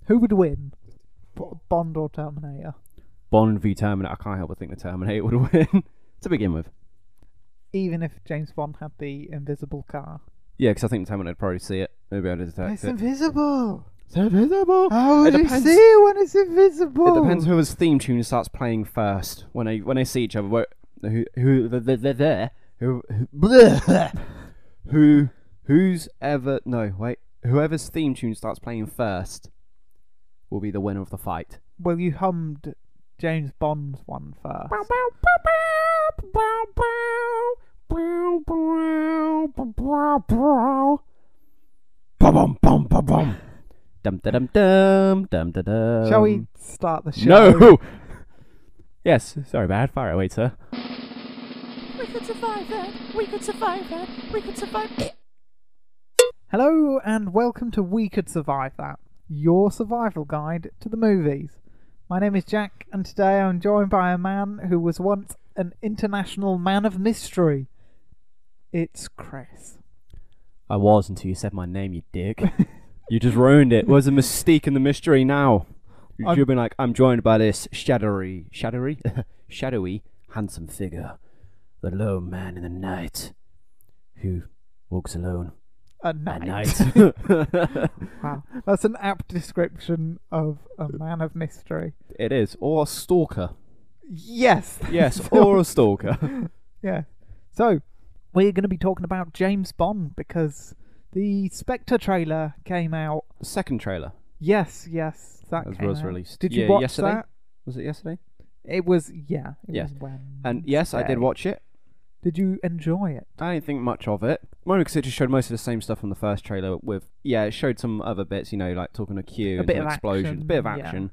Who would win, Bond or Terminator? Bond v Terminator. I can't help but think the Terminator would win to begin with. Even if James Bond had the invisible car. Yeah, because I think the Terminator would probably see it. Maybe be able to detect It's it. invisible. It's invisible. How would you see it when it's invisible? It depends who his theme tune starts playing first. When they see each other, whoever's theme tune starts playing first will be the winner of the fight. Well, you hummed James Bond's one first. Shall we start the show? No! Yes, sorry, bad. Fire away, sir. We could survive that. We could survive that. We could survive it. Hello, and welcome to We Could Survive That, your survival guide to the movies. My name is Jack, and today I'm joined by a man who was once an international man of mystery. It's Chris. I was until you said my name, you dick. You just ruined it. Where's the mystique and the mystery now? You should have been like, I'm joined by this shadowy, handsome figure. The lone man in the night who walks alone At night. Wow, that's an apt description of a man of mystery. It is. Or a stalker. Yes. Yes, or a stalker. Yeah. So, we're going to be talking about James Bond because the Spectre trailer came out. The second trailer. Yes, that was out. released. Did you watch yesterday? that? Was it yesterday? It was, yeah. Yes. Was Wednesday. And yes, I did watch it. Did you enjoy it? I didn't think much of it. Mainly because it just showed most of the same stuff from the first trailer it showed some other bits, like talking to Q and some explosions. A bit of action. Yeah.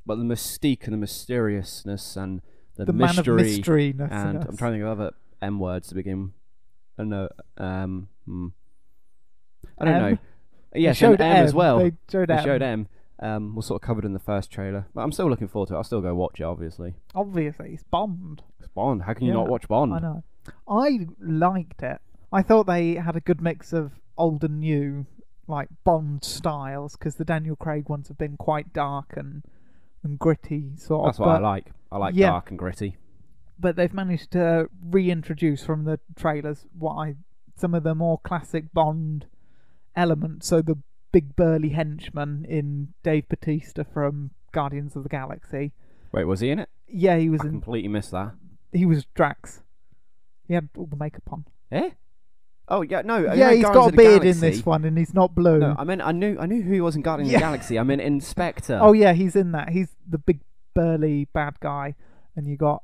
But the mystique and the mysteriousness and the mystery. Man of mysteryness. And I'm trying to think of other M words to begin. I don't know. I don't know. Yes, and M as well. They showed M. Was sort of covered in the first trailer. But I'm still looking forward to it. I'll still go watch it, obviously. Obviously, it's Bond. It's Bond. How can you not watch Bond? I know. I liked it. I thought they had a good mix of old and new, like Bond styles, because the Daniel Craig ones have been quite dark and gritty, sort of. That's what I like. I like dark and gritty. But they've managed to reintroduce from the trailers some of the more classic Bond elements. So the big burly henchman in Dave Bautista from Guardians of the Galaxy. Wait, was he in it? Yeah, he was. I completely missed that. He was Drax. He had all the makeup on. Eh? Oh yeah, no. Yeah, he's got a beard in this one, and he's not blue. No, I knew who he was in Guardians of the Galaxy. I mean, Inspector. Oh yeah, he's in that. He's the big burly bad guy, and you got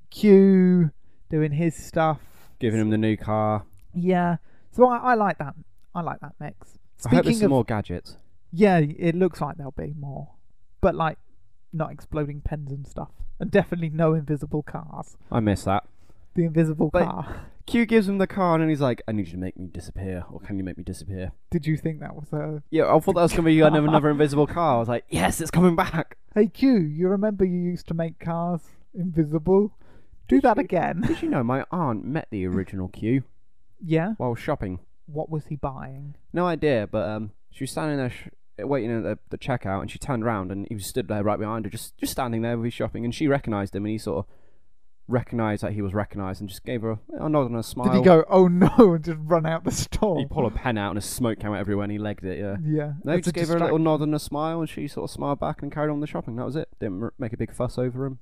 Q doing his stuff, giving him the new car. Yeah, so I like that. I like that mix. I hope there's some more gadgets. Yeah, it looks like there'll be more, but like not exploding pens and stuff, and definitely no invisible cars. I miss that. The invisible car. Q gives him the car and then he's like, I need you to make me disappear, or can you make me disappear? Did you think that was a... Yeah, I thought that was going to be another invisible car. I was like, yes, it's coming back. Hey Q, you remember you used to make cars invisible? Do that again. Did you know my aunt met the original Q? Yeah? While shopping. What was he buying? No idea, but she was standing there waiting at the checkout, and she turned around and he was stood there right behind her, just standing there with his shopping, and she recognised him, and he sort of recognised that he was recognised and just gave her a nod and a smile. Did he go, oh no, and just run out the store? He pulled a pen out and a smoke came out everywhere and he legged it, Yeah. No, he just gave her a little nod and a smile, and she sort of smiled back and carried on the shopping. That was it. Didn't make a big fuss over him.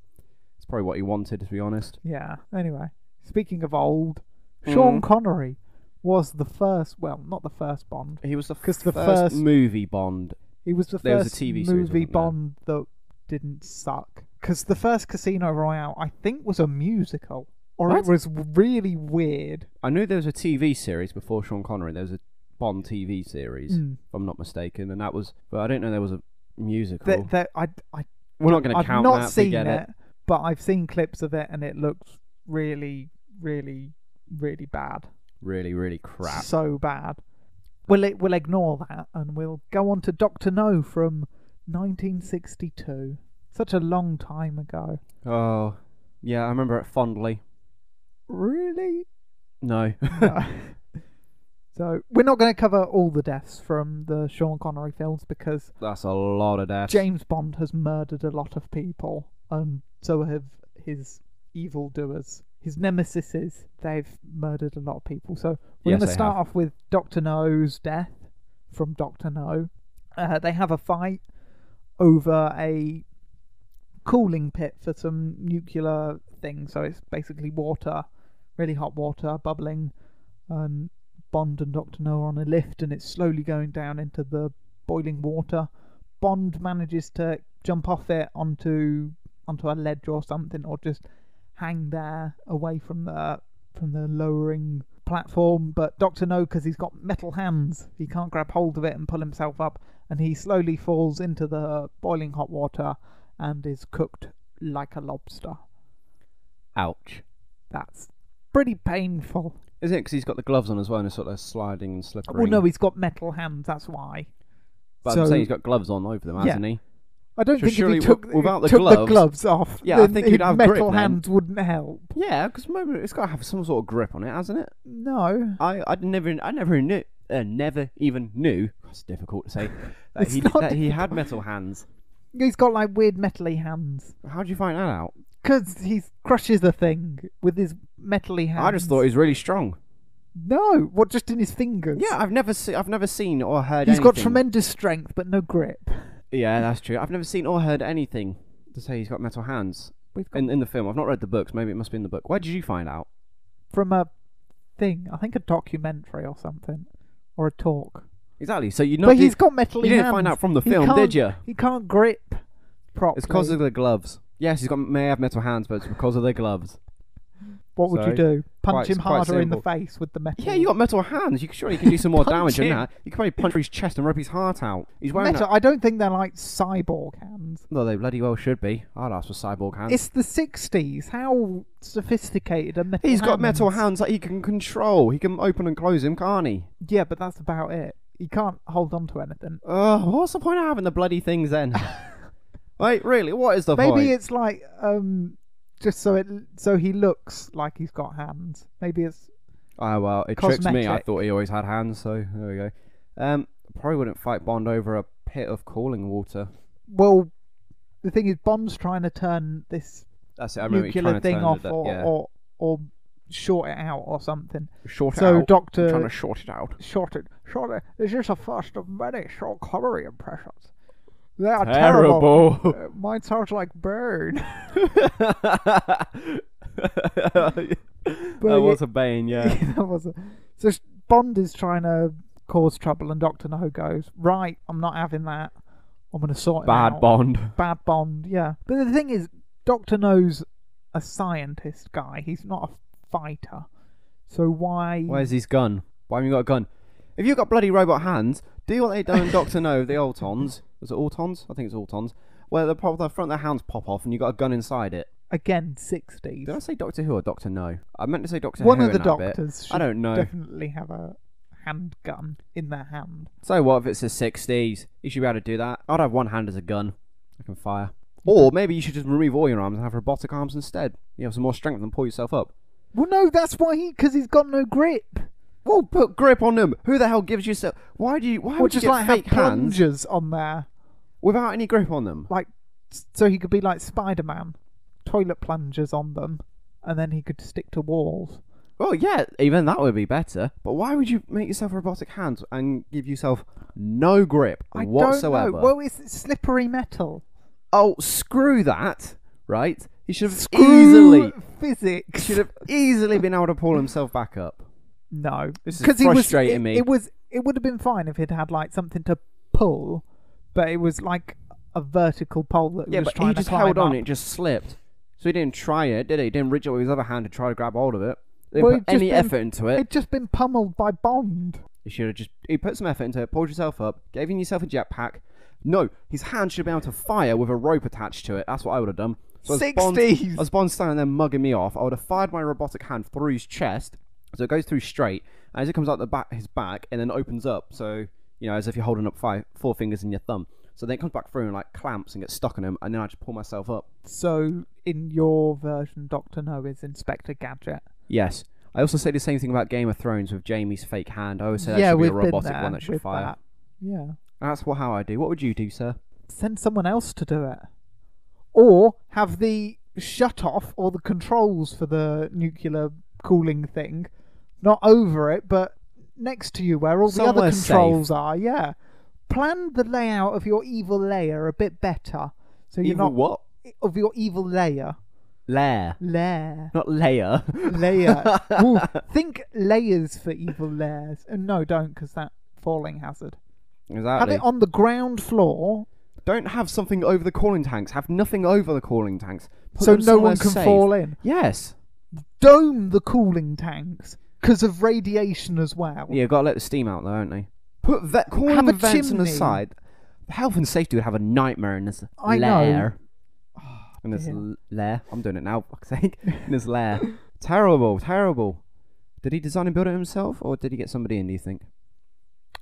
It's probably what he wanted, to be honest. Yeah. Anyway, speaking of old, Sean Connery was the first, well, not the first Bond. He was the first movie Bond. He was the first TV movie Bond that didn't suck. Because the first Casino Royale, I think, was a musical. Or it was really weird. I knew there was a TV series before Sean Connery. There was a Bond TV series, if I'm not mistaken. And that was... But I didn't know there was a musical. We're not going to count that. I've not seen it, but I've seen clips of it and it looks really, really, really bad. Really, really crap. So bad. We'll ignore that and we'll go on to Dr. No from 1962. Such a long time ago. Oh, yeah, I remember it fondly. Really? No. No. So we're not going to cover all the deaths from the Sean Connery films because That's a lot of deaths. James Bond has murdered a lot of people, and so have his evildoers. His nemesises, they've murdered a lot of people. So we're Yes, going to they start have. off with Dr. No's death from Dr. No. They have a fight over a cooling pit for some nuclear thing. So it's basically water, really hot water, bubbling, and Bond and Dr. No are on a lift, and it's slowly going down into the boiling water. Bond manages to jump off it onto a ledge or something, or just hang there away from the lowering platform. But Dr. No, because he's got metal hands, he can't grab hold of it and pull himself up, and he slowly falls into the boiling hot water and is cooked like a lobster. Ouch. That's pretty painful. Isn't it because he's got the gloves on as well and it's sort of sliding and slippery? Well, no, he's got metal hands, that's why. But So- I'm saying he's got gloves on over them, hasn't he? I don't So think if surely he took, without the took the gloves- gloves off, Yeah, I then think his he'd have metal grip then. hands wouldn't help. Yeah, because it's got to have some sort of grip on it, hasn't it? No. I never even knew. It's difficult to say that It's he not that he had difficult. metal hands. He's got like weird metally hands. How do you find that out? Because he crushes a thing with his metally hands. I just thought he was really strong. No, what, just in his fingers? Yeah, I've never seen or heard. He's got anything. tremendous strength, but no grip. Yeah, that's true. I've never seen or heard anything to say he's got metal hands We've got in the film. I've not read the books. Maybe it must be in the book. Where did you find out? from a thing, I think a documentary or something, or a talk. Exactly. So But he's got metally hands. You didn't find out from the He film, can't- did you? He can't grip properly. It's because of the gloves. Yes, may have metal hands, but it's because of the gloves. What would you So, do? Punch quite- him quite harder in the simple. face with the metal. Yeah, you got metal hands. Surely you can do some more Punch damage than him. that. You can probably punch through his chest and rip his heart out. He's wearing metal. that. I don't think they're like cyborg hands. Well, they bloody well should be. I'd ask for cyborg hands. It's the 60s. How sophisticated are metal He's hands? got metal hands that he can control. He can open and close him, can't he? Yeah, but that's about it. He can't hold on to anything. What's the point of having the bloody things then? Wait, really? What is the Maybe point? it's like just so he looks like he's got hands. Maybe it's Oh, well, it tricks me. I cosmetic. thought he always had hands, so there we go. Probably wouldn't fight Bond over a pit of cooling water. well. The thing is, Bond's trying to turn this That's it. I remember nuclear trying to thing turn off, the, or short it out or something. short it So out. I'm Doctor trying to short it out. short it. Is this a first of many Sean Connery impressions? They are Terrible. terrible. Mine sounds like burn. That was a bane, yeah. That was so Bond is trying to cause trouble, and Dr. No goes, right, I'm not having that. I'm going to sort him out. Bad Bond. Bad Bond, yeah. But the thing is, Dr. No's a scientist guy. He's not a fighter. So why... Where's his gun? Why haven't you got a gun? If you've got bloody robot hands, do what they done in Doctor No, the Autons. Was it Autons? I think it's Autons. Where the front of their hands pop off and you got a gun inside it. Again, 60s. Did I say Doctor Who or Doctor No? I meant to say Doctor One Who of the in that bit. doctors should I don't know. definitely have a handgun in their hand. So what if it's the 60s? You should be able to do that. I'd have one hand as a gun. I can fire. Or maybe you should just remove all your arms and have robotic arms instead. You have some more strength and pull yourself up. Well, no, that's why because he's got no grip. Well, put grip on them. Who the hell gives yourself... Why would you Just get like have fake hands plungers on there. without any grip on them? Like, so he could be like Spider-Man. Toilet plungers on them. And then he could stick to walls. Well, yeah, even that would be better. But why would you make yourself robotic hands and give yourself no grip whatsoever? I don't know. Well, it's slippery metal. Oh, screw that, right? He should have Screw physics. should have easily been able to pull himself back up. No, This is 'cause frustrating me. It would have been fine if it had like something to pull, but it was like a vertical pole that Yeah, was but trying he to just climb held on, up. it just slipped. So he didn't try it, did he? He didn't reach out with his other hand to try to grab hold of it. He Well, didn't put he'd just any been- effort into it. He'd just been pummeled by Bond. He should have he put some effort into it, pulled yourself up, gave yourself a jetpack. No, his hand should be able to fire with a rope attached to it. That's what I would have done. So as 60s. As Bond standing there mugging me off, I would have fired my robotic hand through his chest, so it goes through straight, and as it comes out his back, and then opens up, so, you know, as if you're holding up four fingers in your thumb. So then it comes back through and like clamps and gets stuck in him, and then I just pull myself up. So in your version, Dr. No is Inspector Gadget. Yes. I also say the same thing about Game of Thrones with Jaime's fake hand. I always say that Yeah, should be a we've been robotic there one that should with fire. that. Yeah. That's how I do. What would you do, sir? Send someone else to do it. Or have the shut off or the controls for the nuclear cooling thing not over it, but next to you where all the other Somewhere controls safe. are. Yeah. Plan the layout of your evil layer a bit better. So you're Evil not what? of your evil layer. Lair. Not layer. Layer. Ooh, think layers for evil layers. No, don't, because that falling hazard. Exactly. Have it on the ground floor. Don't have something over the cooling tanks. Have nothing over the cooling tanks. Put So them no one somewhere can safe. fall in. Yes. Dome the cooling tanks because of radiation as well. Yeah, got to let the steam out though, haven't they? Put cooling Have a vents on the chimney. side. Health and safety would have a nightmare in this I lair. know. In this dear. lair. I'm doing it now, for fuck's sake. In this lair. Terrible. Did he design and build it himself, or did he get somebody in, do you think?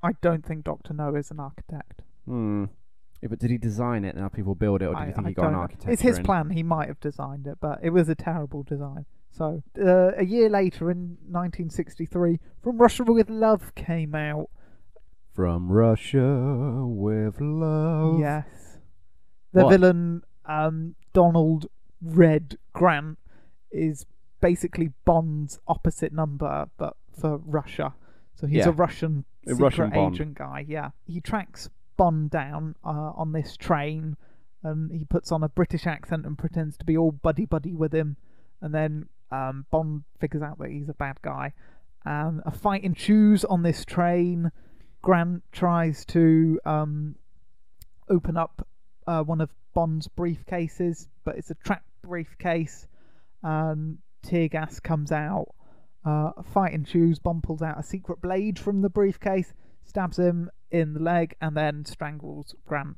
I don't think Dr. No is an architect. Yeah, but did he design it and now people build it, or do you think he got don't an know. architect? It's his plan. He might have designed it, but it was a terrible design. So, a year later, in 1963, From Russia with Love came out. From Russia with love. Yes. The What? villain, Donald Red Grant, is basically Bond's opposite number, but for Russia. So he's Yeah. a Russian A secret Russian Bond. agent guy. Yeah, he tracks Bond down on this train, and he puts on a British accent and pretends to be all buddy with him, and then Bond figures out that he's a bad guy. And a fight ensues on this train. Grant tries to open up one of Bond's briefcases, but it's a trapped briefcase, and tear gas comes out. A fight ensues. Bond pulls out a secret blade from the briefcase, stabs him in the leg, and then strangles Grant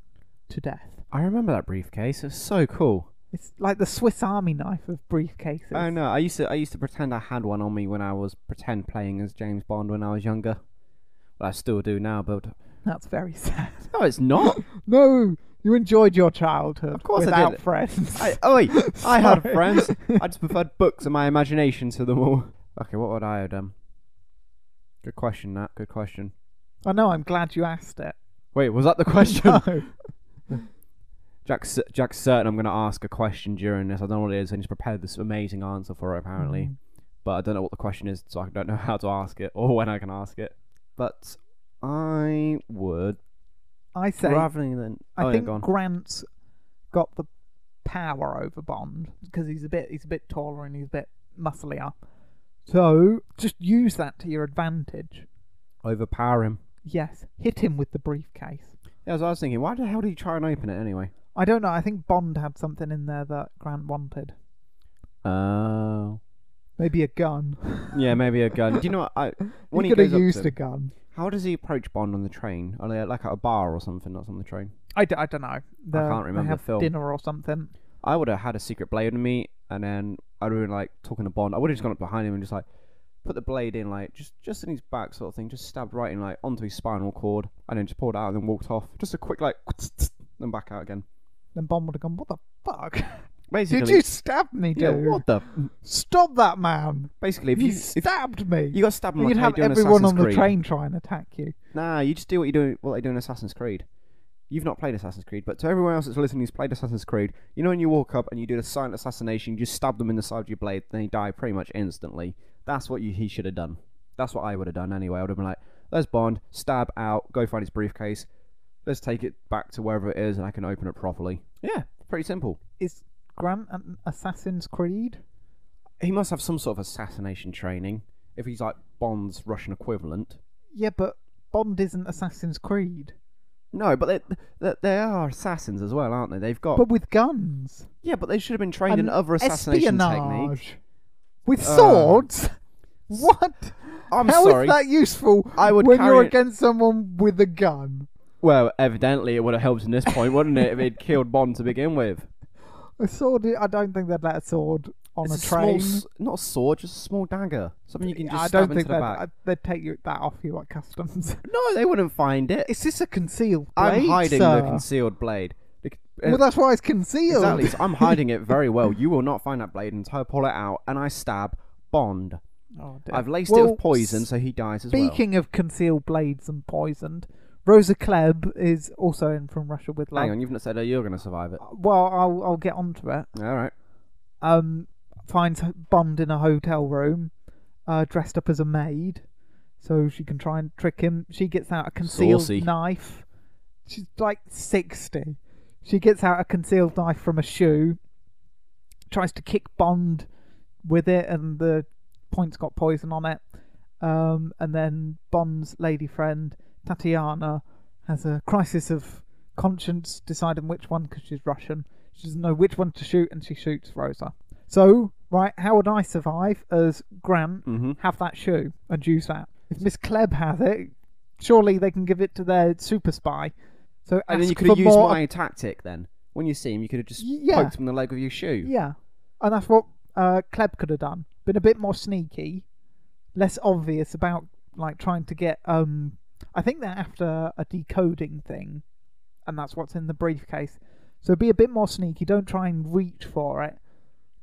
to death. I remember that briefcase. It's so cool. It's like the Swiss Army knife of briefcases. Oh no, I used to pretend I had one on me when I was pretend playing as James Bond when I was younger. Well, I still do now, but That's very sad. no, it's not. No, you enjoyed your childhood Of course I without did. friends. I had Sorry. friends. I just preferred books and my imagination to them all. Okay, what would I have done? Good question, Nat. Good question. I know. I'm glad you asked it. Wait, was that the question? No. Jack's certain I'm going to ask a question during this. I don't know what it is, and he's prepared this amazing answer for it, apparently. But I don't know what the question is, so I don't know how to ask it or when I can ask it. But I would, I say rather than... I think go on. Grant's got the power over Bond because he's a bit taller and he's a bit musclier. So just use that to your advantage. Overpower him. Yes, hit him with the briefcase. Yeah, as I was thinking, why the hell did he try and open it anyway? I don't know. I think Bond had something in there that Grant wanted. Oh. Maybe a gun. Yeah, maybe a gun. Do you know what? When he he could have goes up used to a gun. how does he approach Bond on the train? Are they like at a bar or something that's on the train? I don't know. I can't remember they have the film. dinner or something. I would have had a secret blade on me, and then I'd have been like talking to Bond. I would have just gone up behind him and just like put the blade in, like just in his back sort of thing, just stabbed right in like onto his spinal cord, and then just pulled it out and then walked off. Just a quick like, then back out again. Then Bond would have gone, "What the fuck? Basically, Did you stab me, yeah, dude? what the? Stop that man! Basically, if You you stabbed me." you got stabbed, You'd like how have you do in everyone Assassin's on the Creed. train try and attack you. Nah, you just do what they do in Assassin's Creed. You've not played Assassin's Creed, but to everyone else that's listening who's played Assassin's Creed, you know when you walk up and you do the silent assassination, you just stab them in the side of your blade, then they die pretty much instantly. That's what he should have done. That's what I would have done anyway. I would have been like, there's Bond, stab out, go find his briefcase, let's take it back to wherever it is and I can open it properly. Yeah, pretty simple. Is Grant an Assassin's Creed? He must have some sort of assassination training, if he's like Bond's Russian equivalent. Yeah, but Bond isn't Assassin's Creed. No, but they are assassins as well, aren't they? They've got... But with guns. Yeah, but they should have been trained in And other assassination espionage. techniques. With swords? What? I'm How sorry. is that useful I would when carry you're it- against someone with a gun? Well, evidently it would have helped in this point, wouldn't it, if he'd killed Bond to begin with? A sword? I don't think they'd let a sword on It's a small train. not a sword, just a small dagger. Something you can just I stab don't into think the back. they'd take that off you at customs. No, they wouldn't find it. Is this a concealed blade, I'm hiding sir? the concealed blade. Well, that's why it's concealed. Exactly, so I'm hiding it very well. You will not find that blade until I pull it out and I stab Bond. Oh, dear. I've laced it with poison, so he dies as well. Speaking of concealed blades and poisoned, Rosa Klebb is also in From Russia with Love. Hang on, you've not said how you're going to survive it. Well, I'll get onto it. All right. Finds Bond in a hotel room, dressed up as a maid, so she can try and trick him. She gets out a concealed Saucy. knife. She's like 60. She gets out a concealed knife from a shoe, tries to kick Bond with it, and the point's got poison on it. And then Bond's lady friend, Tatiana, has a crisis of conscience, deciding which one, because she's Russian. She doesn't know which one to shoot, and she shoots Rosa. So, right, how would I survive as Grant, have that shoe and use that? If Miss Klebb has it, surely they can give it to their super spy. So and then you could have used my tactic then. When you see him, you could have just poked him in the leg with your shoe. Yeah, and that's what Klebb could have done. Been a bit more sneaky, less obvious about like trying to get. I think they're after a decoding thing, and that's what's in the briefcase. So be a bit more sneaky. Don't try and reach for it.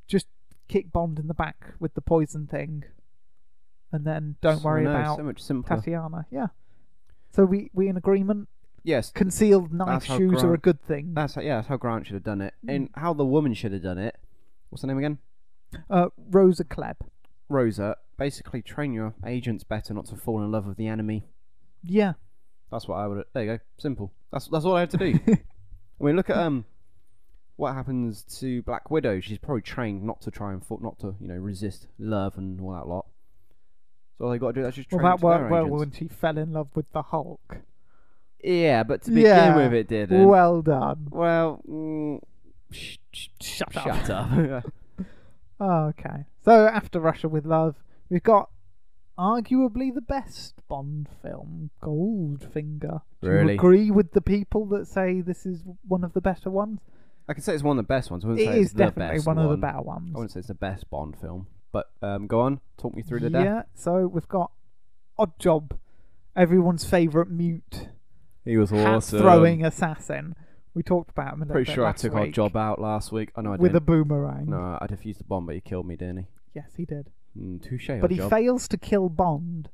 Just kick Bond in the back with the poison thing, and then don't worry about so much simpler. Tatiana. Yeah. So we in agreement? Yes. Concealed knife shoes are a good thing. That's how Grant should have done it, and how the woman should have done it. What's her name again? Rosa Klebb. Rosa, basically train your agents better not to fall in love with the enemy. Yeah. That's what I would. There you go. Simple. That's all I had to do. I mean, look at what happens to Black Widow. She's probably trained not to try and resist love and all that lot. So all they got to do is just train. Well, that worked their well agents. when she fell in love with the Hulk. Yeah, but to begin with, it didn't. Well done. Well, Shut up. Okay. So after Russia with Love, we've got arguably the best Bond film, Goldfinger. Do you agree with the people that say this is one of the better ones? I can say it's one of the best ones. I wouldn't It say is it's the definitely best one of the better ones. I wouldn't say it's the best Bond film. But go on, talk me through the death. Yeah, so we've got Odd Job, everyone's favourite mute. He was awesome. Hat-throwing assassin. We talked about him a little Pretty bit sure I last took week. Odd Job out last week. I know I with didn't. a boomerang. No, I defused the bomb, but he killed me, didn't he? Yes, he did. Touche, But he fails to kill Bond.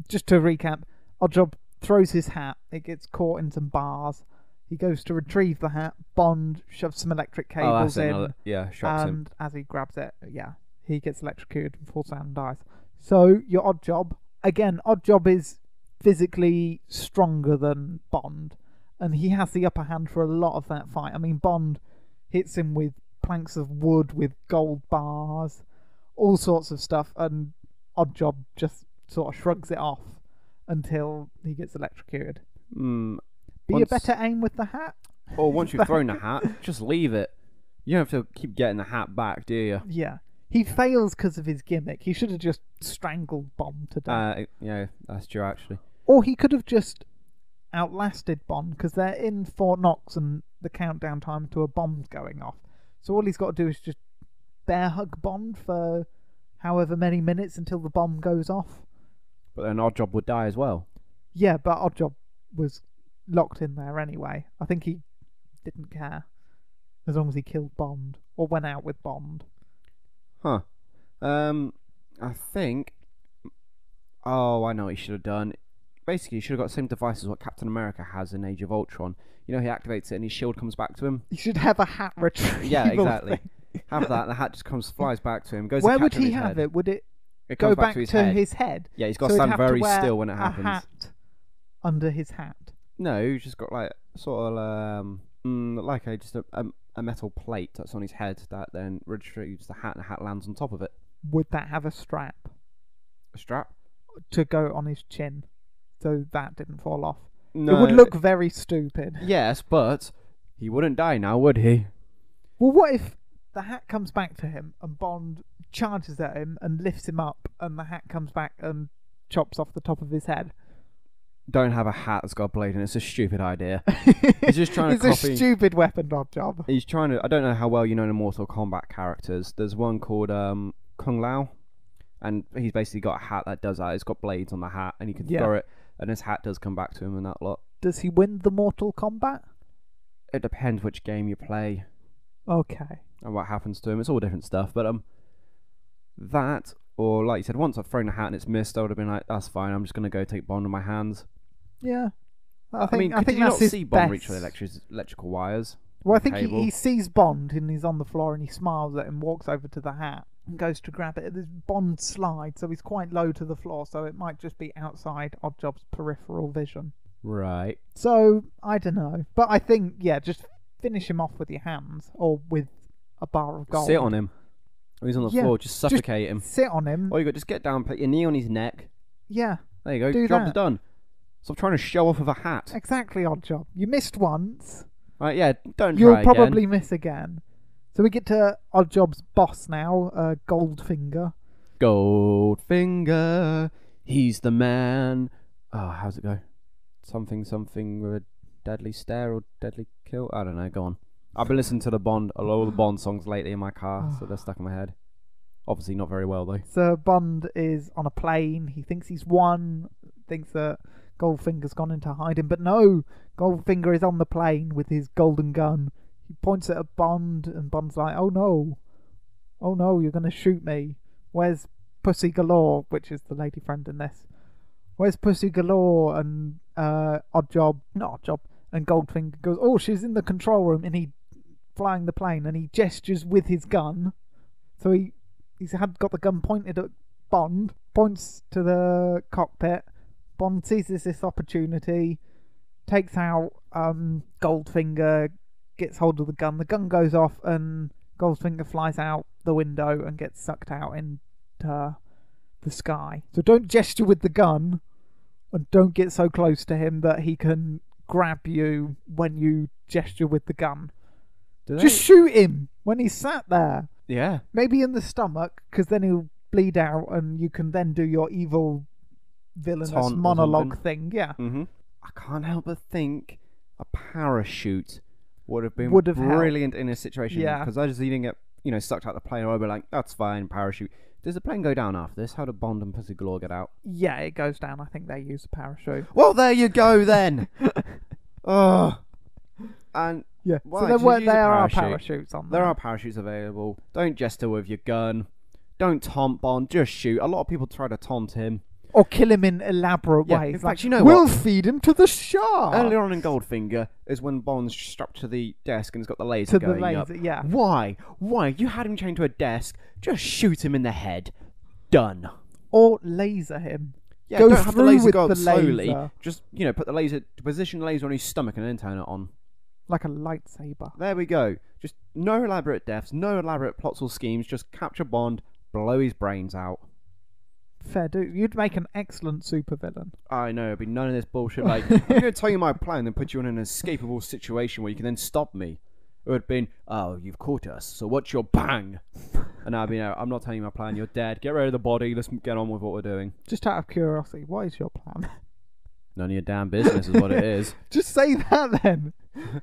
Just to recap, Oddjob throws his hat. It gets caught in some bars. He goes to retrieve the hat. Bond shoves some electric cables in. Shocks him. And as he grabs it, he gets electrocuted and falls down and dies. So, your Oddjob. Again, Oddjob is physically stronger than Bond. And he has the upper hand for a lot of that fight. I mean, Bond hits him with planks of wood with gold bars, all sorts of stuff, and Oddjob just sort of shrugs it off until he gets electrocuted. Be a better aim with the hat. Or once you've thrown the hat, just leave it. You don't have to keep getting the hat back, do you? Yeah. He fails because of his gimmick. He should have just strangled Bond to death. Yeah, that's true, actually. Or he could have just outlasted Bond, because they're in Fort Knox and the countdown time to a bomb's going off. So all he's got to do is just bear hug Bond for however many minutes until the bomb goes off. But then Oddjob would die as well. Yeah, but Oddjob was locked in there anyway. I think he didn't care, as long as he killed Bond or went out with Bond. Huh. I think. Oh, I know what he should have done. Basically, he should have got the same device as what Captain America has in Age of Ultron. You know, he activates it and his shield comes back to him. You should have a hat retrieval. Yeah, exactly. Have that. The hat just flies back to him. Goes. Where to would he his have head. it? Would it comes go back to his head? Yeah, he's got to stand very still when it happens. A hat under his hat. No, he's just got like sort of like a metal plate that's on his head that then retrieves the hat, and the hat lands on top of it. Would that have a strap? A strap to go on his chin, so that didn't fall off. No, it would look very stupid. Yes, but he wouldn't die now, would he? Well, what if the hat comes back to him and Bond charges at him and lifts him up, and the hat comes back and chops off the top of his head? Don't have a hat that's got a blade in it. It's a stupid idea. He's just trying to copy. It's a stupid weapon, Oddjob. He's trying to. I don't know how well you know the Mortal Kombat characters. There's one called Kung Lao, and he's basically got a hat that does that. It's got blades on the hat, and he can throw it, and his hat does come back to him and that lot. Does he win the Mortal Kombat? It depends which game you play. Okay. And what happens to him. It's all different stuff, but that Or like you said, once I've thrown a hat and it's missed, I would have been like, that's fine, I'm just going to go take Bond in my hands. Yeah. I think could you that's not his see Bond best. reach for the electrical wires? Well, I think Cable? he sees Bond and he's on the floor and he smiles at him, walks over to the hat and goes to grab it. There's Bond slide, so he's quite low to the floor, so it might just be outside Oddjob's peripheral vision. Right. So, I don't know. But I think, yeah, just finish him off with your hands or with a bar of gold. Sit on him. When he's on the floor, just suffocate him. Sit on him. Or you got just get down, put your knee on his neck. Yeah. There you go. Do Job's that. done. Stop trying to show off with a hat. Exactly, Oddjob. You missed once. Right, yeah, don't try You'll again. probably miss again. So we get to Oddjob's boss now, Goldfinger. Goldfinger, he's the man. Oh, how's it go? Something with a deadly stare or deadly kill? I don't know, go on. I've been listening to a lot of the Bond songs lately in my car, so they're stuck in my head. Obviously not very well, though. So Bond is on a plane. He thinks he's won, thinks that Goldfinger's gone into hiding, but no, Goldfinger is on the plane with his golden gun. He points it at Bond, and Bond's like, oh no, you're going to shoot me. Where's Pussy Galore, which is the lady friend in this? Where's Pussy Galore? And not Oddjob, and Goldfinger goes, oh, she's in the control room, and he flying the plane, and he gestures with his gun. So he's got the gun pointed at Bond, points to the cockpit. Bond seizes this opportunity, takes out Goldfinger, gets hold of the gun. The gun goes off, and Goldfinger flies out the window and gets sucked out into the sky. So don't gesture with the gun, and don't get so close to him that he can grab you when you gesture with the gun. Just shoot him when he's sat there. Yeah. Maybe in the stomach, because then he'll bleed out, and you can then do your evil villainous Taunt or monologue something. thing. Yeah. Mm-hmm. I can't help but think a parachute would have been Would have brilliant in a situation. Yeah. Because I just didn't get sucked out the plane. I'd be like, that's fine, parachute. Does the plane go down after this? How do Bond and Pussy Galore get out? Yeah, it goes down. I think they use a parachute. Well, there you go then. Oh. And Yeah. why? So Just use a there are parachute. parachutes on there. There are parachutes available. Don't gesture with your gun. Don't taunt Bond. Just shoot. A lot of people try to taunt him. Or kill him in elaborate Yeah, ways. in fact, like, you know we'll what? feed him to the shark. Earlier on in Goldfinger is when Bond's strapped to the desk and he's got the to laser the going up. laser, yeah. Why? You had him chained to a desk. Just shoot him in the head. Done. Or laser him. Yeah, Go don't have the through laser with go up the slowly. laser. Just, position the laser on his stomach and then turn it on. Like a lightsaber. There we go. Just no elaborate deaths, no elaborate plots or schemes. Just capture Bond, blow his brains out. Fair dude. You'd make an excellent supervillain. I know, it'd be none of this bullshit. Like, I'm going to tell you my plan and put you in an escapable situation where you can then stop me. It would have been, oh, you've caught us, so what's your bang? And I'd be, no, I'm not telling you my plan, you're dead. Get rid of the body, let's get on with what we're doing. Just out of curiosity, what is your plan? None of your damn business is what it is. Just say that then.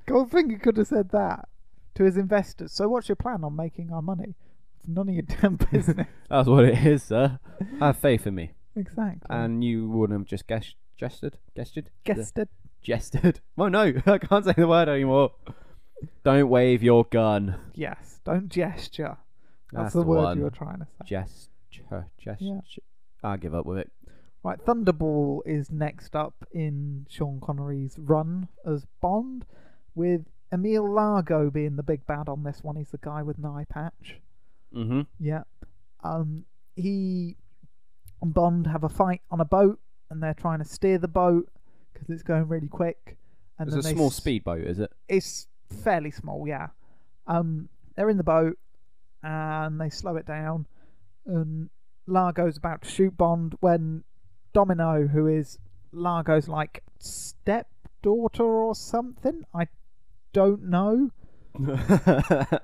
Goldfinger could have said that to his investors. So what's your plan on making our money? It's none of your damn business. That's what it is, sir. Have faith in me. Exactly. And you wouldn't have just gestured? Gestured? Well, no, I can't say the word anymore. Don't wave your gun. Yes, don't gesture. That's the the word one. you were trying to say. Gesture. Yeah. I'll give up with it. Right, Thunderball is next up in Sean Connery's run as Bond, with Emil Largo being the big bad on this one. He's the guy with an eye patch. Mm-hmm. Yeah. He and Bond have a fight on a boat, and they're trying to steer the boat because it's going really quick. And It's then a small speedboat, is it? It's fairly small, yeah. They're in the boat, and they slow it down, and Largo's about to shoot Bond when Domino, who is Largo's like stepdaughter or something, I don't know, but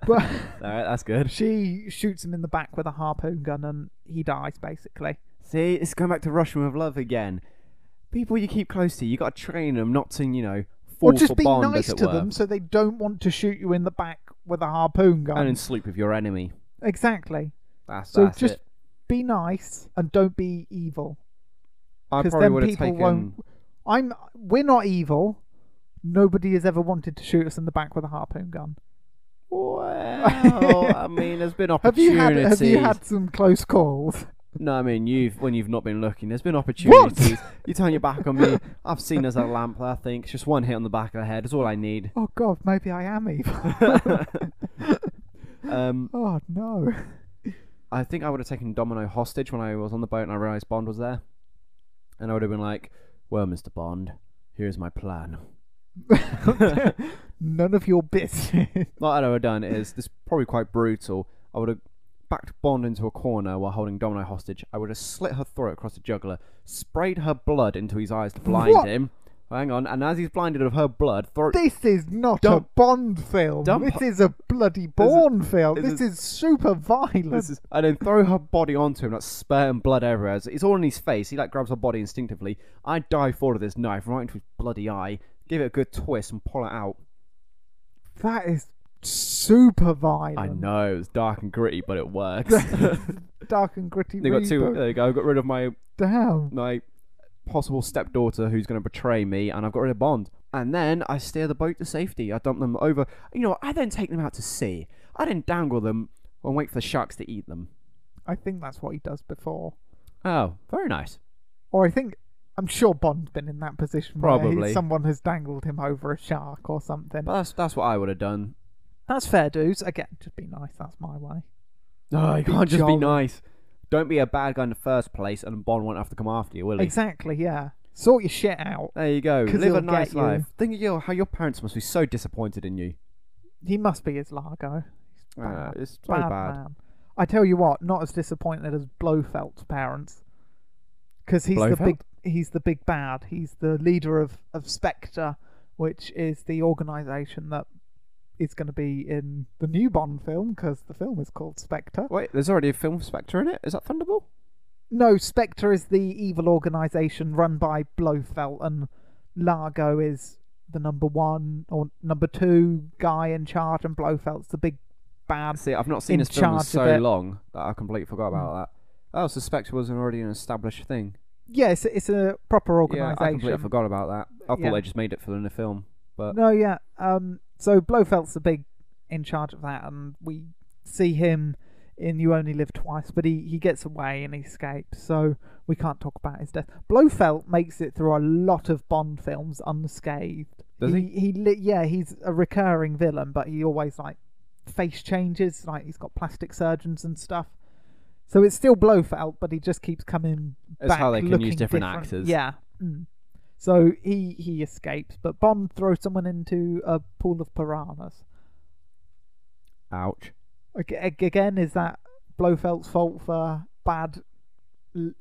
Alright, that's good. she shoots him in the back with a harpoon gun, and he dies basically. See, it's going back to Russian with love again. People you keep close to, you got to train them not to, fall Or just for be Bond, nice as it to were. them so they don't want to shoot you in the back with a harpoon gun. And then sleep with your enemy. Exactly. That's Just it. be nice and don't be evil. I Because probably then would have people taken. won't. We're not evil. Nobody has ever wanted to shoot us in the back with a harpoon gun. Well, I mean, there's been Have opportunities. you had some close calls? No, I mean when you've not been looking. There's been opportunities. You turn your back on me. I've seen as a lamp. I think it's just one hit on the back of the head is all I need. Oh God, maybe I am evil. Oh no. I think I would have taken Domino hostage when I was on the boat and I realised Bond was there, and I would have been like, "Well, Mr. Bond, here's my plan." None of your business. What I'd have done is this is probably quite brutal. I would have backed Bond into a corner while holding Domino hostage. I would have slit her throat across the jugular, sprayed her blood into his eyes to blind him. Hang on, and as he's blinded of her blood, This is not a Bond film. This is a bloody Bourne film. This is super violent. And then throw her body onto him, like spurting blood everywhere. It's all in his face. He like grabs her body instinctively. I dive forward with this knife right into his bloody eye, give it a good twist and pull it out. That is super violent. I know, it was dark and gritty, but it works. Dark and gritty. They got two. There you go. I got rid of my possible stepdaughter who's going to betray me, and I've got rid of Bond. And then I steer the boat to safety. I dump them over. I then take them out to sea. I then dangle them and wait for the sharks to eat them. I think that's what he does before. Oh, very nice. Or I'm sure Bond's been in that position Probably. where someone has dangled him over a shark or something. But that's what I would have done. That's fair, dudes. Again, just be nice. That's my way. No, you can't just be nice. Don't be a bad guy in the first place, and Bond won't have to come after you, will he? Exactly, yeah. Sort your shit out. There you go. Live a nice life. Think of how your parents must be so disappointed in you. He must be his Largo. It's so bad. Man. I tell you what, not as disappointed as Blofeld's parents, because he's the big bad. He's the leader of Spectre, which is the organisation that is going to be in the new Bond film, because the film is called Spectre. Wait, there's already a film Spectre in it? Is that Thunderball? No, Spectre is the evil organisation run by Blofeld, and Largo is the number 1 or number 2 guy in charge, and Blofeld's the big bad. See, I've not seen this film in so long that I completely forgot about that. Oh, so Spectre was already an established thing. Yeah, it's a proper organisation. Yeah, I completely forgot about that. I thought they just made it for the film. But no, yeah. So Blofeld's the big in charge of that, and we see him in You Only Live Twice, but he gets away and he escapes, so we can't talk about his death. Blofeld makes it through a lot of Bond films unscathed. Does he? He's a recurring villain, but he always face changes, he's got plastic surgeons and stuff. So it's still Blofeld, but he just keeps coming back. It's how they can use different actors. Yeah. So he escapes, but Bond throws someone into a pool of piranhas. Ouch. Again, is that Blofeld's fault for bad,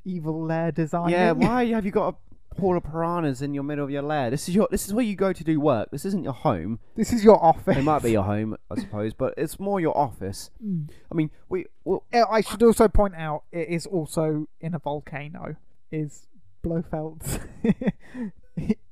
evil lair design? Yeah, why have you got a pool of piranhas in your middle of your lair? This is where you go to do work. This isn't your home. This is your office. It might be your home, I suppose, but it's more your office. I mean, I should also point out it is also in a volcano. Is Blofeld's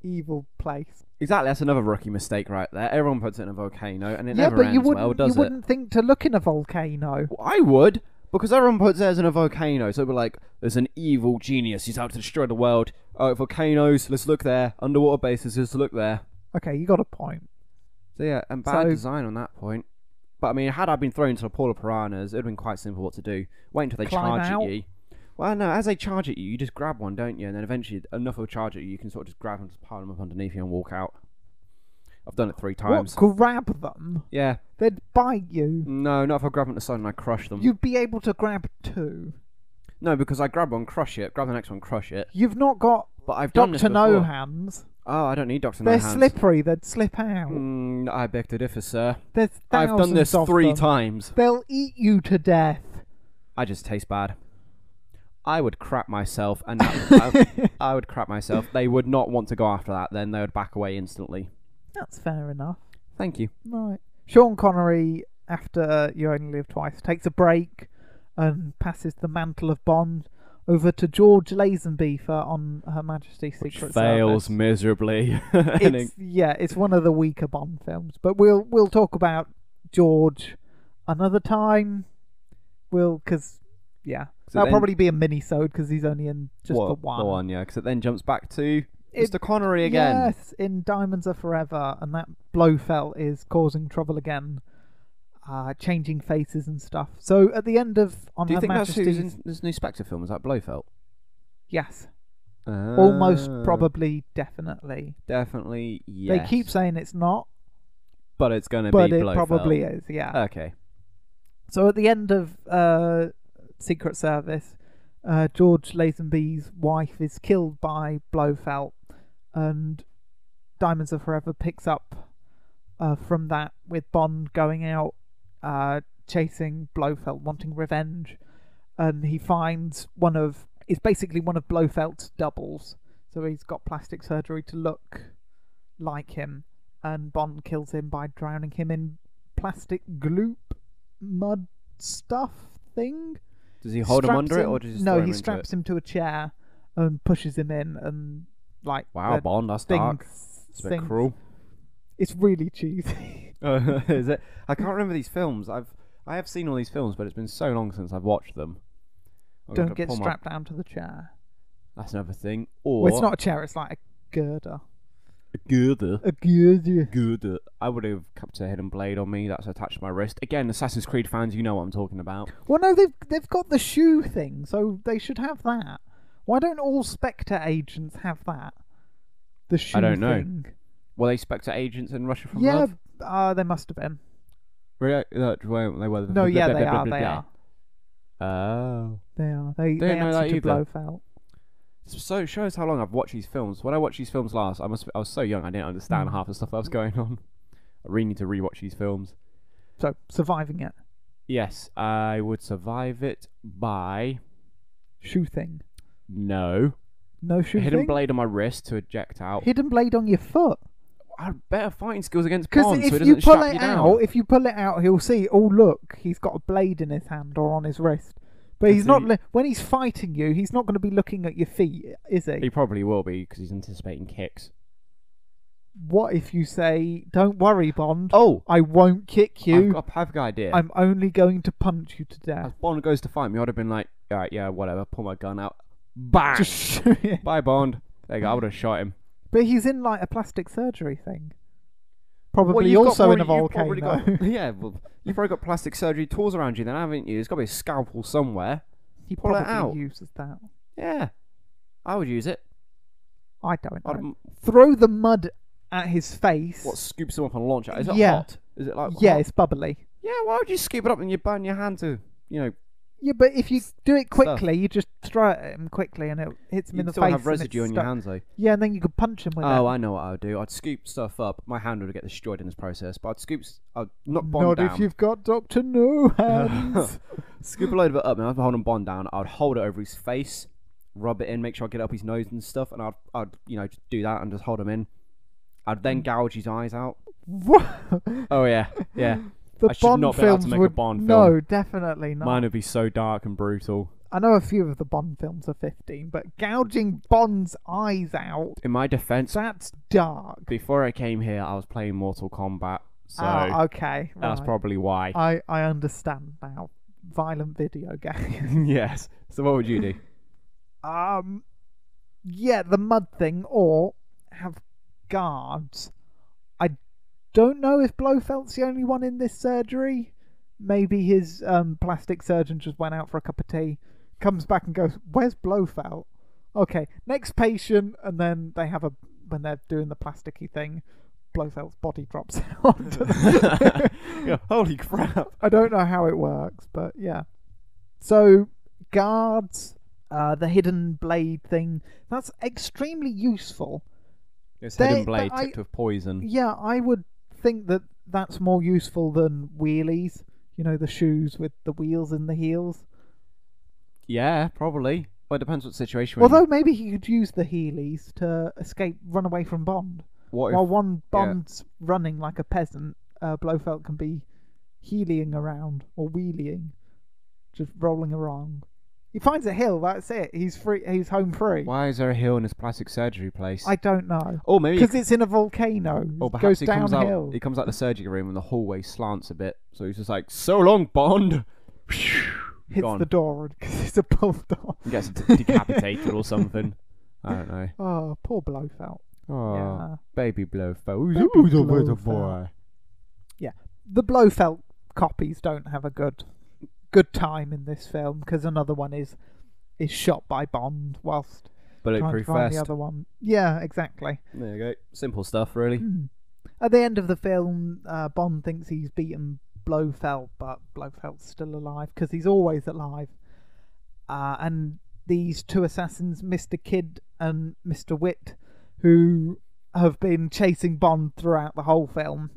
evil place. Exactly, that's another rookie mistake right there. Everyone puts it in a volcano, and it never ends well, does it? You wouldn't think to look in a volcano. Well, I would, because everyone puts theirs in a volcano. So we're like, there's an evil genius. He's out to destroy the world. Oh, volcanoes, let's look there. Underwater bases, let's look there. Okay, you got a point. So yeah, and bad design on that point. But I mean, had I been thrown into a pool of piranhas, it would have been quite simple what to do. Wait until they charge at you. Well, no, as they charge at you, you just grab one, don't you? And then eventually, enough will charge at you, you can sort of just grab them, just pile them up underneath you and walk out. I've done it 3 times. What, grab them? Yeah. They'd bite you. No, not if I grab them at the side and I crush them. You'd be able to grab 2. No, because I grab one, crush it, grab the next one, crush it. You've not got Dr. No hands. Oh, I don't need Dr. No hands. They're slippery, they'd slip out. I beg to differ, sir. There's I've done this 3 times. They'll eat you to death. I just taste bad. I would crap myself, and I would crap myself. They would not want to go after that, then they would back away instantly. That's fair enough. Thank you. Right. Sean Connery, after You Only Live Twice, takes a break and passes the mantle of Bond over to George Lazenby on Her Majesty's Secret Service. Fails miserably. It's one of the weaker Bond films, but we'll talk about George another time. That'll probably be a mini-sode because he's only in just the one. The one, yeah, because it then jumps back to Mr. Connery again. Yes, in Diamonds Are Forever, and that Blofeld is causing trouble again. changing faces and stuff. So at the end of On Do you Her think that's who's Majesty's... in this new Spectre film? Is that Blofeld? Yes. Almost, Ah. probably, definitely. Definitely, yes. They keep saying it's not, but it's going to be but it Blofeld. probably is, yeah. Okay. So at the end of Secret Service, George Lazenby's wife is killed by Blofeld, and Diamonds Are Forever picks up from that, with Bond going out chasing Blofeld, wanting revenge, and he finds it's basically one of Blofeld's doubles. So he's got plastic surgery to look like him, and Bond kills him by drowning him in plastic gloop mud stuff thing. Does he hold him under it, or does he just throw him he into straps it? him to a chair and pushes him in, and like Wow, the Bond, that's thing dark. It's a bit sinks. cruel. It's really cheesy. Is it? I can't remember these films. I have seen all these films, but it's been so long since I've watched them. Don't get strapped down to the chair. That's another thing. Or Well, it's not a chair, it's like a girder. a girder. A girder. Girder. I would have kept a hidden blade on me that's attached to my wrist. Again, Assassin's Creed fans, you know what I'm talking about. Well, no, they've got the shoe thing, so they should have that. Why don't all Spectre agents have that? The shoe I don't know. thing. Were they Spectre agents in Russia from Yeah, Love? they must have been. Really? They were. No, yeah, they are. They are. Oh. They are. They Didn't know answer that to either. Blofeld. So it shows how long I've watched these films. When I watched these films last, I was so young I didn't understand half the stuff that was going on. I really need to rewatch these films. So, surviving it. Yes, I would survive it by Shoe thing. no No shoe hidden thing? blade on my wrist to eject out. Hidden blade on your foot. I had better fighting skills against Because Bond, so he if doesn't you pull strap it you down. out, he'll see, oh look, he's got a blade in his hand or on his wrist. But he's not. When he's fighting you, he's not going to be looking at your feet, is he? He probably will be because he's anticipating kicks. What if you say, "Don't worry, Bond. Oh, I won't kick you. I've got a perfect idea. I'm only going to punch you to death." As Bond goes to fight me, I'd have been like, all right, yeah, whatever. Pull my gun out. Bang. Just shoot him. Bye, Bond. There you go. I would have shot him. But he's in like a plastic surgery thing. Well, Probably you've also got in a volcano. Yeah, well, you've probably got plastic surgery tools around you then, haven't you? There's got to be a scalpel somewhere. He Pull it probably out. uses that. Yeah. I would use it. I don't know. I'd, Throw the mud at his face. what, scoops him up and launch it? Is it Yeah. hot? Is it like Yeah, hot? it's bubbly. Yeah, why would you scoop it up and you burn your hand to, Yeah, but if you do it quickly, you just throw it at him quickly and it hits him in you'd the still face. have and residue it's on your stuck. hands though. Yeah, and then you could punch him with it. Oh, I know what I would do. I'd scoop stuff up. My hand would get destroyed in this process, but I'd knock Bond Not down. if you've got Dr. No hands. Scoop a load of it up, and I'd hold him Bond down. I'd hold it over his face, rub it in, make sure I get it up his nose and stuff, and I'd just do that and just hold him in. I'd then gouge his eyes out. What? Oh yeah, yeah. The I should Bond not be allowed films to make a would... Bond film. No, definitely not. Mine would be so dark and brutal. I know a few of the Bond films are 15, but gouging Bond's eyes out, In my defense, that's dark. before I came here, I was playing Mortal Kombat, so Okay. that's right. probably why. I understand now. Violent video game. Yes. So what would you do? Yeah, the mud thing, or have guards. I don't know if Blofeld's the only one in this surgery. Maybe his plastic surgeon just went out for a cup of tea, comes back and goes, "Where's Blofeld?" Okay, next patient, and then they have when they're doing the plasticky thing, Blofeld's body drops out. Yeah, holy crap. I don't know how it works, but yeah. So, guards, the hidden blade thing, that's extremely useful. It's They- hidden blade I- tipped with poison. Yeah, I would think that that's more useful than wheelies. You know, the shoes with the wheels and the heels. Yeah, probably. Well, it depends what situation we're in. Although maybe he could use the Heelys to run away from Bond. What While if, one Bond's running like a peasant, Blofeld can be heeling around or wheeling, just rolling around. He finds a hill, that's it. He's free. He's home free. why is there a hill in his plastic surgery place? I don't know. Oh, maybe Because it's in a volcano. or It perhaps goes he comes out. downhill. He comes out the surgery room and the hallway slants a bit, so he's just like, "So long, Bond." Hits Gone. the door because it's a bulldog. He gets decapitated or something. I don't know. Oh, poor Blofeld. Oh, Yeah. baby Blofeld. Baby Who's a Blofeld. boy? The Blofeld copies don't have a good time in this film, because another one is shot by Bond whilst trying to Bulletproof find the vest. other one. Yeah, exactly. There you go. Simple stuff, really. At the end of the film, Bond thinks he's beaten Blofeld, but Blofeld's still alive because he's always alive. And these two assassins, Mr. Kidd and Mr. Witt, who have been chasing Bond throughout the whole film,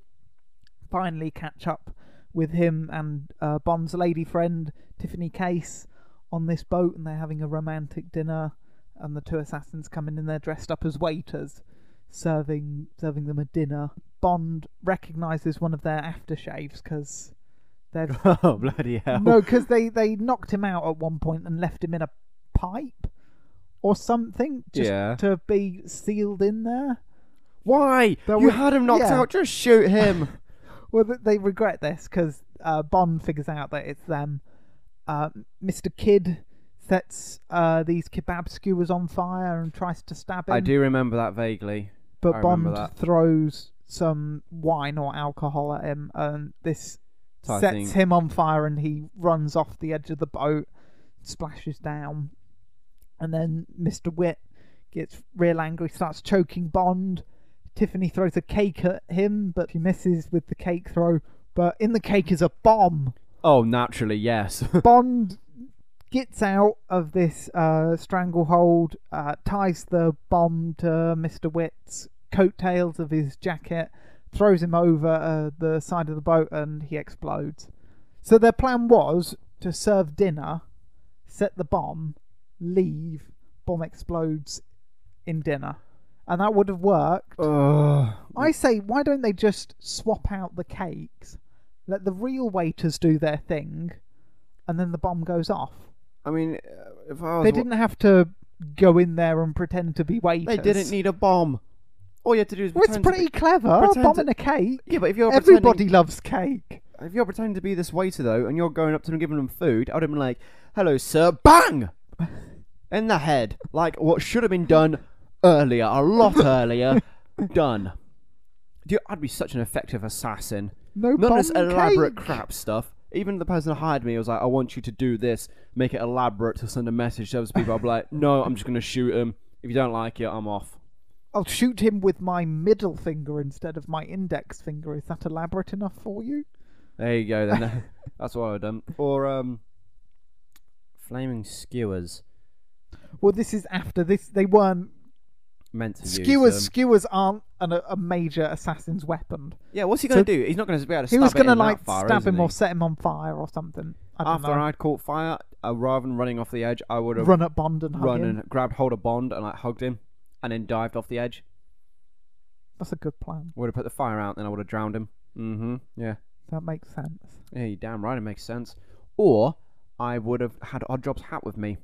finally catch up with him and Bond's lady friend Tiffany Case on this boat, and they're having a romantic dinner, and the two assassins come in and they're dressed up as waiters, serving them a dinner. Bond recognises one of their aftershaves because they've Oh, bloody hell. no, because they knocked him out at one point and left him in a pipe or something just to be sealed in there. Why? You had him knocked out. Just shoot him. Well, they regret this because Bond figures out that it's them. Mr. Kidd sets these kebab skewers on fire and tries to stab him. I do remember that vaguely. But Bond throws some wine or alcohol at him, and this sets him on fire, and he runs off the edge of the boat, splashes down. And then Mr. Witt gets real angry, starts choking Bond. Tiffany throws a cake at him, but he misses with the cake throw. But in the cake is a bomb. Oh, naturally, yes. Bond gets out of this stranglehold, ties the bomb to Mr. Witt's coattails of his jacket, throws him over the side of the boat, and he explodes. So their plan was to serve dinner, set the bomb, leave, bomb explodes in dinner. And that would have worked. I say, why don't they just swap out the cakes, let the real waiters do their thing, and then the bomb goes off? I mean, if I was... They didn't have to go in there and pretend to be waiters. They didn't need a bomb. All you had to do is it's pretty clever. Bombing a cake. Yeah, but if you're everybody loves cake. If you're pretending to be this waiter, though, and you're going up to them and giving them food, I would have been like, "Hello, sir." Bang! In the head. Like what should have been done earlier. A lot earlier. Done. Dude, I'd be such an effective assassin. None of this elaborate crap stuff. Even the person who hired me was like, "I want you to do this. Make it elaborate to send a message to those people." I'd be like, "No, I'm just going to shoot him. If you don't like it, I'm off." I'll shoot him with my middle finger instead of my index finger. Is that elaborate enough for you? There you go, then. That's what I would have done. Or, flaming skewers. Well, this is after this. They weren't meant to skewers. Use them. Skewers aren't a major assassin's weapon. Yeah, what's he going to do? He's not going to be able to stab him. He was going to like far, stab him or set him on fire or something. After I'd caught fire, rather than running off the edge, I would have run at Bond and hug him. And grabbed hold of Bond and like hugged him, and then dived off the edge. That's a good plan. Would have put the fire out, then I would have drowned him. Yeah. That makes sense. Yeah, you're damn right, it makes sense. Or I would have had Oddjob's hat with me,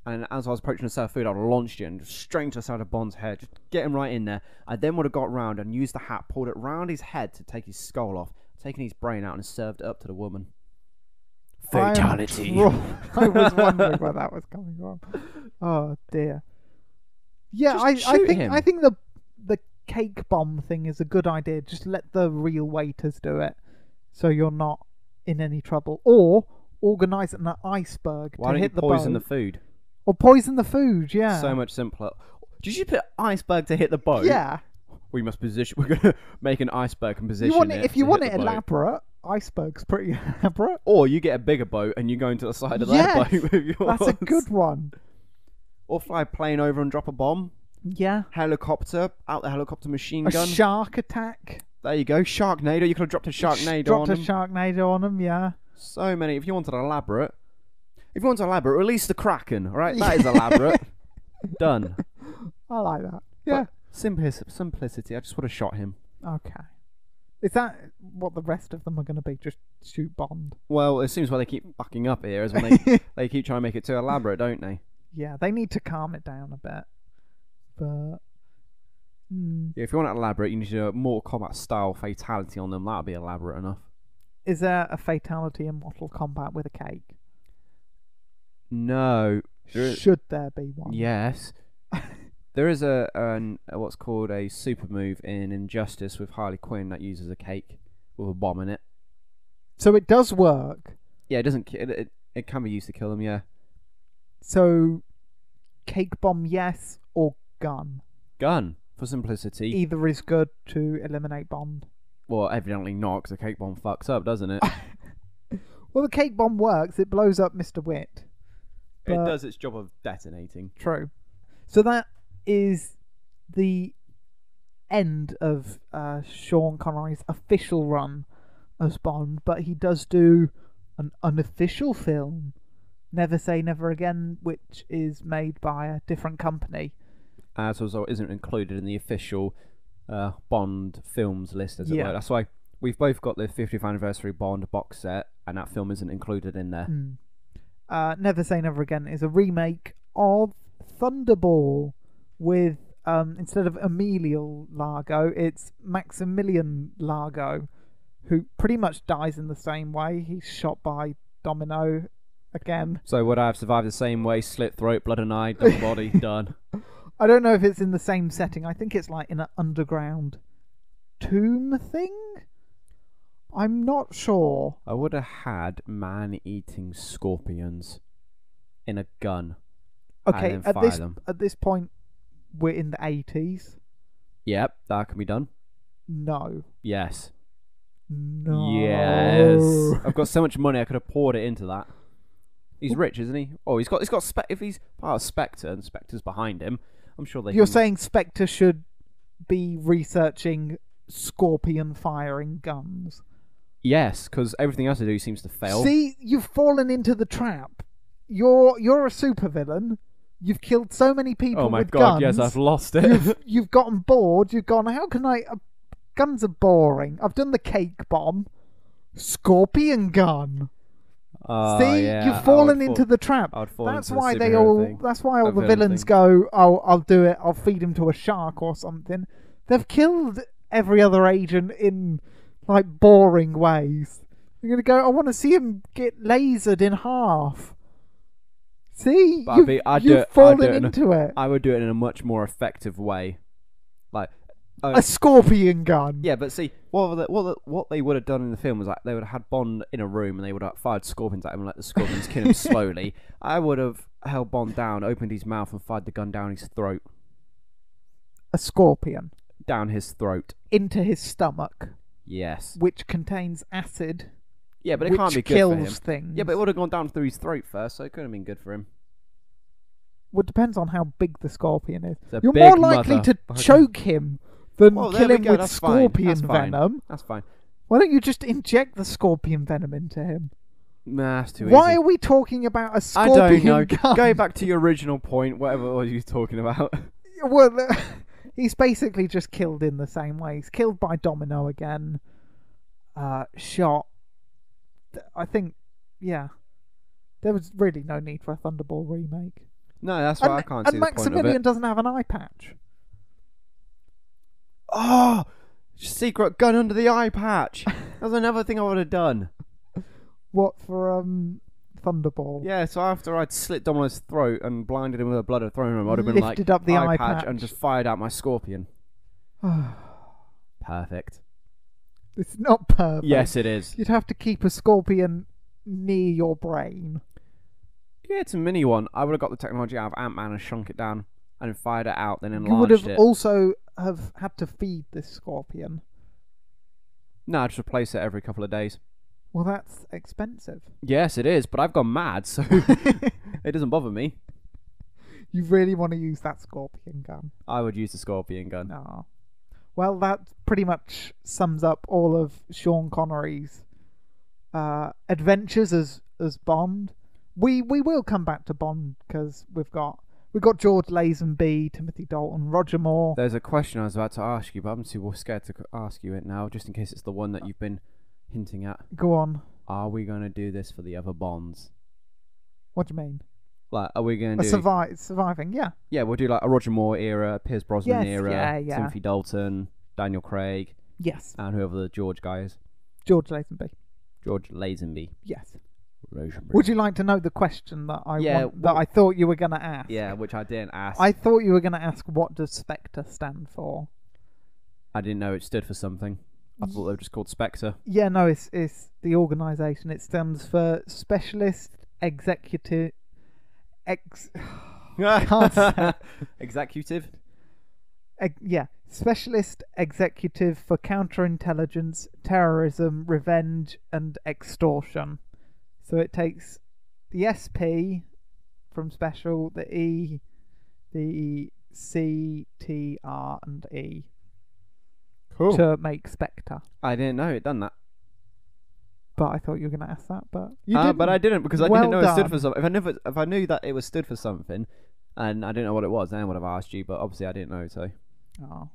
and as I was approaching the serve food, I'd have launched it and just straight into the side of Bond's head, just get him right in there. I then would have got round and used the hat, pulled it round his head to take his skull off, taken his brain out, and served it up to the woman. Fatality. I was wondering where that was coming from. Oh dear. Yeah, I think the cake bomb thing is a good idea. Just let the real waiters do it, so you're not in any trouble. Or organise an iceberg to hit the boat. Why don't you poison the food? Or poison the food, yeah. So much simpler. Did you put iceberg to hit the boat? Yeah. We must position. We're going to make an iceberg and position it. If you want it elaborate, iceberg's pretty elaborate. Or you get a bigger boat and you go into the side of their boat with yours. That's a good one. Or fly a plane over and drop a bomb. Yeah. Helicopter, out the helicopter machine gun. A shark attack. There you go. Sharknado. You could have dropped a Sharknado on him. Dropped a Sharknado on him, yeah. So many. If you wanted elaborate, release the Kraken. All right, that is elaborate. Done. I like that. Yeah. Simplicity. I just would have shot him. Okay. Is that what the rest of them are going to be? Just shoot Bond? Well, it seems why they keep fucking up here is when they keep trying to make it too elaborate, don't they? Yeah, they need to calm it down a bit. But yeah, if you want it elaborate, you need to do a Mortal Kombat style fatality on them. That'll be elaborate enough. Is there a fatality in Mortal Kombat with a cake? No. Should there be one? Yes. There is a what's called a super move in Injustice with Harley Quinn that uses a cake with a bomb in it. So it does work. Yeah, it doesn't. It can be used to kill them. Yeah. So cake bomb, yes, or gun. Gun for simplicity. Either is good to eliminate Bond. Well, evidently not, 'cause the cake bomb fucks up, doesn't it? Well, the cake bomb works. It blows up Mr. Witt. It does its job of detonating. True. So that is the end of Sean Connery's official run as Bond, but he does do an unofficial film, Never Say Never Again, which is made by a different company. As a result, isn't included in the official Bond films list, as it were. That's why we've both got the 50th anniversary Bond box set, and that film isn't included in there. Never Say Never Again is a remake of Thunderball with, instead of Emilio Largo, it's Maximilian Largo, who pretty much dies in the same way. He's shot by Domino again. So would I have survived the same way? Slit throat, blood and eye, double body, done. I don't know if it's in the same setting. I think it's like in an underground tomb thing. I'm not sure. I would have had man-eating scorpions in a gun. Okay, and then fire them. At this point, we're in the 80s. Yep, that can be done. No. Yes. No. Yes. I've got so much money, I could have poured it into that. He's rich, isn't he? Oh, he's got if he's part of Spectre and Spectre's behind him, I'm sure they. You're saying Spectre should be researching scorpion firing guns? Yes, because everything else I do seems to fail. See, you've fallen into the trap. You're a supervillain. You've killed so many people with guns. Oh my god, yes, I've lost it. You've gotten bored. You've gone, how can I... guns are boring. I've done the cake bomb. Scorpion gun. See, yeah, you've fallen into the trap. That's why all the villains go, oh, I'll do it. I'll feed him to a shark or something. They've killed every other agent in, like, boring ways. You're going to go, I want to see him get lasered in half. See? You've fallen into it. I would do it in a much more effective way. Like... a scorpion gun. Yeah, but see, what they would have done in the film was like they would have had Bond in a room and they would have fired scorpions at him and let the scorpions kill him slowly. I would have held Bond down, opened his mouth, and fired the gun down his throat. A scorpion? Down his throat. Into his stomach? Yes. Which contains acid. Yeah, but it can't be good for him. Which kills things. Yeah, but it would have gone down through his throat first, so it could have been good for him. Well, it depends on how big the scorpion is. It's You're more likely to choke him than kill him with That's scorpion fine. venom. That's fine. Why don't you just inject the scorpion venom into him? Nah, that's too easy. Why are we talking about a scorpion I don't know. gun? Go back to your original point, whatever it was you were talking about. Well, he's basically just killed in the same way. He's killed by Domino again. Shot. I think, yeah. There was really no need for a Thunderball remake. No, that's why I can't see the point of it. And Maximilian doesn't have an eye patch. Oh! Secret gun under the eye patch! That's another thing I would have done. What, for Thunderball? Yeah, so after I'd slit Domino's throat and blinded him with a blood of throwing him, I'd have been like, lifted up the eye patch and just fired out my scorpion. Perfect. It's not perfect. Yes, it is. You'd have to keep a scorpion near your brain. Yeah, it's a mini one. I would have got the technology out of Ant-Man and shrunk it down and fired it out, then enlarged it. You would have also have had to feed this scorpion. No, I'd just replace it every couple of days. Well, that's expensive. Yes, it is, but I've gone mad, so it doesn't bother me. You really want to use that scorpion gun? I would use the scorpion gun. No. Well, that pretty much sums up all of Sean Connery's adventures as Bond. We will come back to Bond because we've got George Lazenby, Timothy Dalton, Roger Moore. There's a question I was about to ask you, but I'm too scared to ask you it now, just in case it's the one that you've been hinting at. Go on. Are we going to do this for the other Bonds? What do you mean? Like, are we going to do... surviving, yeah. Yeah, we'll do like a Roger Moore era, Pierce Brosnan era, yeah. Timothy Dalton, Daniel Craig. Yes. And whoever the George guy is. George Lazenby. George Lazenby. Yes. Rosenberg. Would you like to know the question that I thought you were going to ask? Yeah, which I didn't ask. I thought you were going to ask, what does Spectre stand for? I didn't know it stood for something. I thought they were just called Spectre. Yeah, no, it's the organisation. It stands for Specialist Executive. Can't say. Executive? Yeah, Specialist Executive for Counterintelligence, Terrorism, Revenge, and Extortion. So it takes the SP from Special, the E, the C, T, R, and E. Cool. To make Spectre. I didn't know it done that. But I thought you were going to ask that, but you didn't. But I didn't, because I Well didn't know it stood for done. something. If I knew that it was stood for something, and I didn't know what it was, then I would have asked you. But obviously, I didn't know. So, Oh.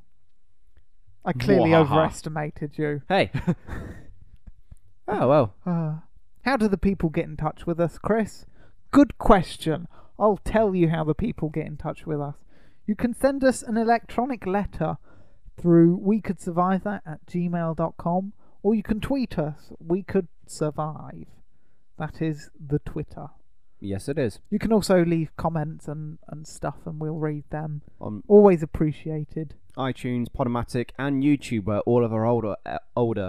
I clearly Mwahaha. overestimated you. hey. Oh well. How do the people get in touch with us, Chris? Good question. I'll tell you how the people get in touch with us. You can send us an electronic letter through wecouldssurvivethat@gmail.com, or you can tweet us, We Could Survive. That is the Twitter. Yes, it is. You can also leave comments and stuff, and we'll read them. On Always appreciated. iTunes, Podomatic, and YouTube, where all of our older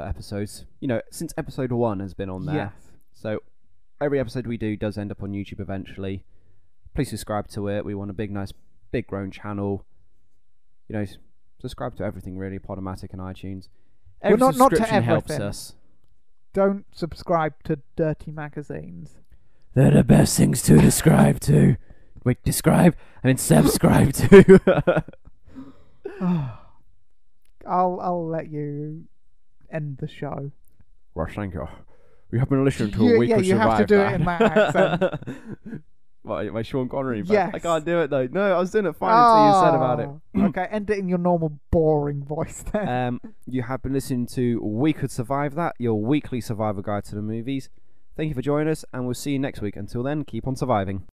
episodes, since episode 1 has been on there. Yes. So every episode we do does end up on YouTube eventually. Please subscribe to it. We want a big grown channel. Subscribe to everything really, Podomatic and iTunes. Every Well, not to subscription helps everything. us. Don't subscribe to dirty magazines. They're the best things to describe to. Wait, describe and then subscribe to. I'll let you end the show. Well, thank you. We have been listening to a week Yeah, of you have to do it Survive in that accent. What, my Sean Connery? Yes. I can't do it though. No, I was doing it fine until you said about it. Okay, end it in your normal boring voice then. You have been listening to We Could Survive That, your weekly survival guide to the movies. Thank you for joining us, and we'll see you next week. Until then, keep on surviving.